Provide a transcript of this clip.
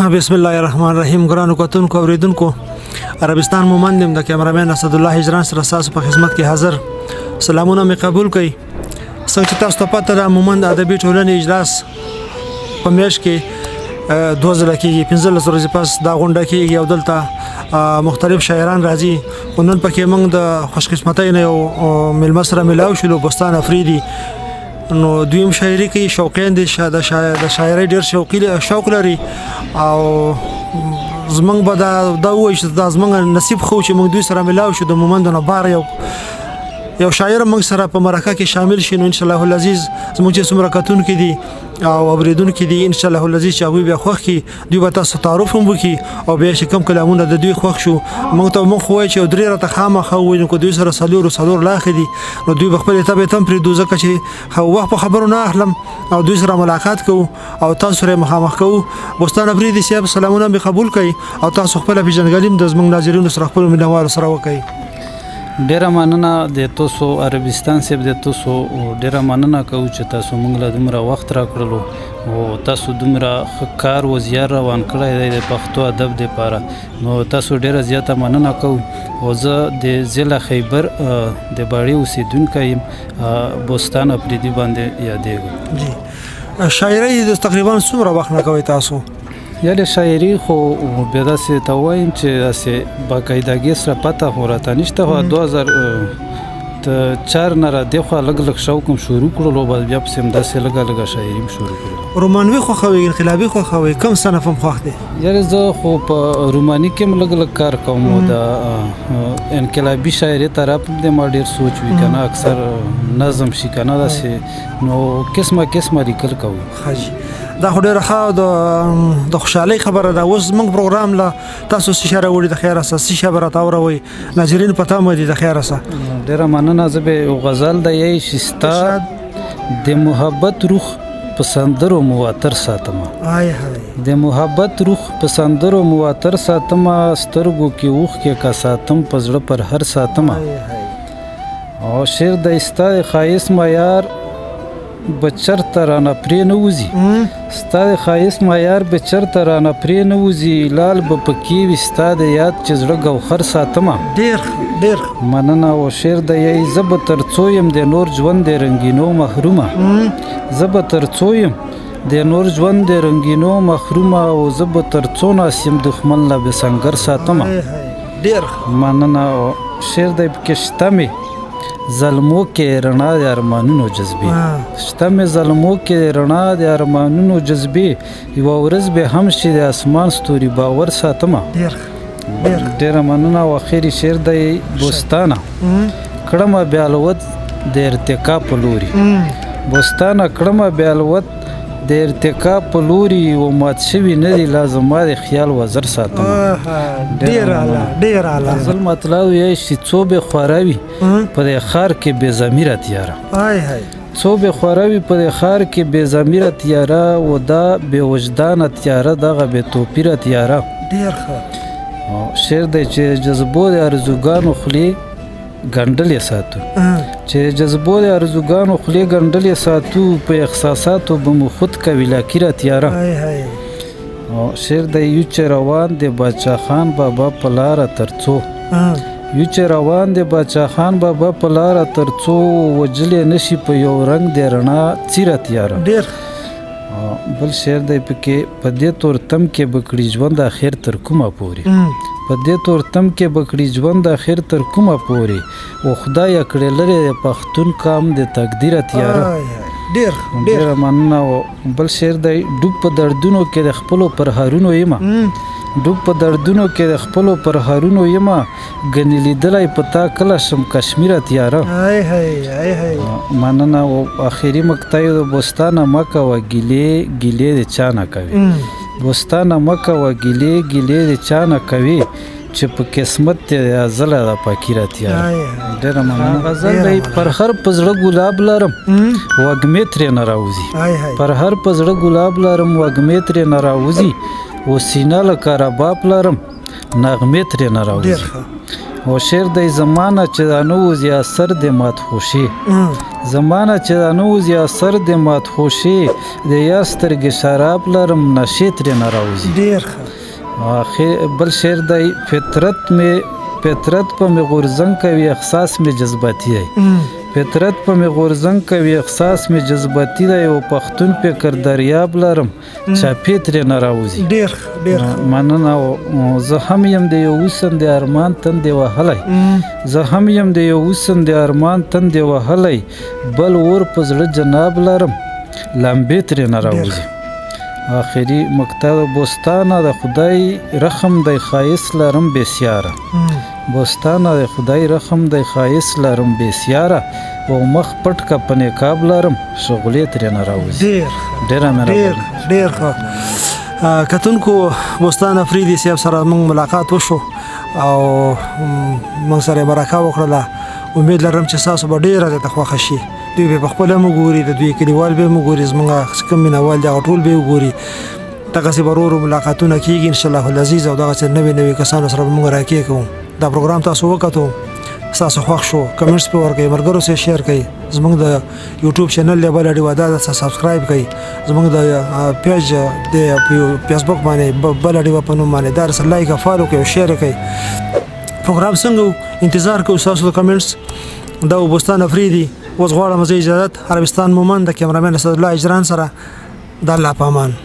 بسم الله الرحمن الرحیم. ګرانو کتونکو اوریدونکو، عربستان مهمند د کیمرامین اسد الله هجران سره تاسو په خدمت کې حاضر. سلامونه مې قبول کړئ. څنګه چې تاسو ته پته ده، مهمند ادبي ټولنې اجلاس په میاشت کې 2 ځله کېږي، 15 ورځې پس دا غونډه کېږي او دلته مختلف شاعران راځي. خو نن پکې موږ د خوشقسمتۍ نه یو میلمه سره میلاو شولو، بوستان افریدي. نو دویم شاعري کوي، شوقین دي، د شاعرۍ ډېر شوق لري او زمونږ به دا ووایي چې دا زمونږ نصیب خو چې موږ دوی سره میلاو شو. د مومند نه بار یو شاعر موږ سره په مرکه کې شامل شي. نو انشاءالله العزیز زموږ چې څومره کتونکي دي او اوریدونکي دي، انشاءالله العزیز چې هغوی بیا خوښ کړي، دوی به تاسو تعارف هم وکړي او بیا چې کوم کلامونه د دوی خوښ شو موږ خو وایو چې یو درې راته خامخا ووایي. نو که دوی سره څلور لاښې دي نو دوی به خپلې طبعې هم پرېږدو، ځکه چې وخت په خبرو نه اخلم او دوی سره ملاقات کوو او تاسو سره مخامخ کوو. بوستان افریدي صاحب، سلامونه مې قبول کړئ او تاسو خپله پېژندګلي هم د زموږ ناظرینو سره خپلو مینوالو سره وکړئ. ډیره مننه د تاسو عربستان صاحب، د تاسو ډیره مننه کوو چې تاسو موږ له دومره وخت راکړلو او تاسو دومره ښه کار و زیار روان کړی دی د پښتو ادب دپاره. نو تاسو ډیره زیاته مننه کوو. او زه د ضلع خیبر د باړې اوسېدونکی یم، بوستان افریدي باندې یادېږم. شاعرۍ تقریبا څومره وخت نه کوئ تاسو؟ یعنې شاعري خو بیا داسې ته وایم چې داسې باقاعدګۍ سره پته خو راته نشته. خو 2004 نه را دېخوا لږ شوق هم شروع کړلو، بیا پسې هم داسې لږه شاعري هم شروع کړلو. رومانوي خوښوئ، انقلابي خوښوئ، کوم صنف هم خوښ دی؟ یعنې زه خو په روماني کې هم لږ کار کوم او د انقلابي شاعري طرف هم د ما ډېر سوچ وي که نه، اکثر نظم شي که نه داسې، نو قسمه لیکل کوو. دا خو ډېره ښه د خوشحالۍ خبره ده. اوس زموږ پروګرام له تاسو څه شی راوړي د خیره سه، څه شی به راته واوروئ؟ ناظرین په تمه دي د خیره سه. ډېره مننه. زه به یو غزل د یی چې ستا د محبت روح په سندرو مواتر ساتمه، د محبت روح په سندرو مواتر ساتمه، سترګو کې اوښکې که ساتم په زړه پر هر ساتمه. او شعر د ستا د ښایست معیار به چرته رانه پرې نه وځي، ستا د ښایست معیار به چرته رانه پرې نه وځي، لال به پکې وي ستا د یاد چې زړه ګوهر ساتمه. ډېر مننه. او شعر د یی زه به تر څو یم د نور ژوند د رنګینو محرومه، زه به تر څو یم د نور ژوند د رنګینو محرومه، او زه به تر څو ناست یم دښمن له بې سنګر ساتمه. ډېر مننه. او شعر د پکې شته مې ظلمو کې رڼا د ارمانونو جذبې، شته مې ظلمو کې رڼا د ارمانونو جذبې، یوه ورځ به هم شي د اسمان ستوري باور ساتمه. ډېره مننه. او اخري شعر دی بوستانه، کړمه بیا الوت د ارتقا په لوري، بوستانه کړمه بیا الوت د ارتقا په لوري، و مات شوي نه دي لا زما د خیال وزر ساتمه. ډېر اعلی. غزل مطلب یې چې څو به خوروي په دې ښار کې بې ضمیره تیاره، څو به خوروي په دې ښار کې بې ضمیره تیاره، و دا بې وجدانه تیاره دغه بې توپیره تیاره. ډېر ښه. شعر دی چې جذبو د ارزوګانو خولې ګنډل یې ساتو، چې جذبو د ارزوګانو خولې ګنډل یې ساتو، په احساساتو به مو خود کوي لاکیره تیاره. شعر دی یو چې روان د باچا خان بابا په لاره تر څو، یو چې روان د باچا خان بابا په لاره تر څو، وجلې نشي په یو رنګ د رڼا څیره تیاره. بل شعر دی پکې په دې تورتم کې بکړي ژوند اخر تر کومه پورې، په دې تورتم کې بکړي ژوند اخر تر کومه پورې، او خدای کړې لري د پښتون کام د تقدیره تیاره. ډېره مننه. او بل شعر دی ډوب په دردونو کې د خپلو پرهارونو یمه، ډوب په دردونو کې د خپلو پرهارونو یمه، ګنې لیدلی په تا کله شم کشمیره تیاره. مننه. او آخري مقطع د بوستانه مه کوه ګیلې د چا نه کوي، بوستانه مه کوه ګیلې د چا نه کوي، چې په قسمت د ازله د پاکیره تیاره. ډېره مننه. غزل دی پر هر په زړه ګلاب لرم وږمې ترې نه راوځي، پر هر په زړه ګلاب لرم وږمې ترې نه راوځي، و سینه لکه رباب لرم نغمې ترې نه راوځي. او شعر دی زمانه چې دا نه وځي اثر د مات خوشي، زمانه چې دا نوز یا سر د مات خوشي د یا سترګې شراب لرم نشې ترې نه راوځي ډېر بل شعر دی فطرت په مې غورځنګ کوي احساس مې جذباتي دی فطرت په مې غورځنګ کوي احساس مې جذباتي دی او پښتون فکر دریاب لرم چاپې ترې نه راوځي ډېر مننه زه هم یم د یو وسن د ارمان تندې وهلی زه هم یم د یو وسن د ارمان تندې وهلی بل اور په زړه جناب لرم لمبې ترې نه راوځي آخري مقطع بوستانه د خدای رحم دی ښایست لرم بسیاره بوستانه د خدای رحم دی ښایست لرم بسیاره او مخ پټ که په نقاب لرم شغلې ترې نه راوځي ډېره ډېر ښه کتونکو بوستان افریدي صاحب سره موږ ملاقات وشو او موږ سره مرکه وکړله امید لرم چې ستاسو به ډېره زیاته خوښه شي دوی به پخپله هم وګوري د دوی کلیوال به هم وګوري زموږ چې کوم مینهوال دي هغه ټول به یې وګوري دغسې به ورو ورو ملاقاتونه کېږي انشاءالله العزیز او دغسې نوي کسانو سره به موږ راکې کوو دا پروګرام تاسو وکتو ستاسو خوښ شو کمنټس پې ورکوئ ملګرو سره شیر کړئ زموږ د یوټیوب چینل دی بله ډیوه دا ده سبسکرایب کړئ زموږ د پیج د فیسبوک باندې بله ډیوه په نوم باندې دا سره لایک او فالو کړئ او شیر کړئ پروګرام څنګه انتظار کوو ستاسو د کمنټس دا و بوستان افریدي اوس غواړم زه اجازت عربستان مومند د کیمرامین اسدالله اجران سره د الله په امان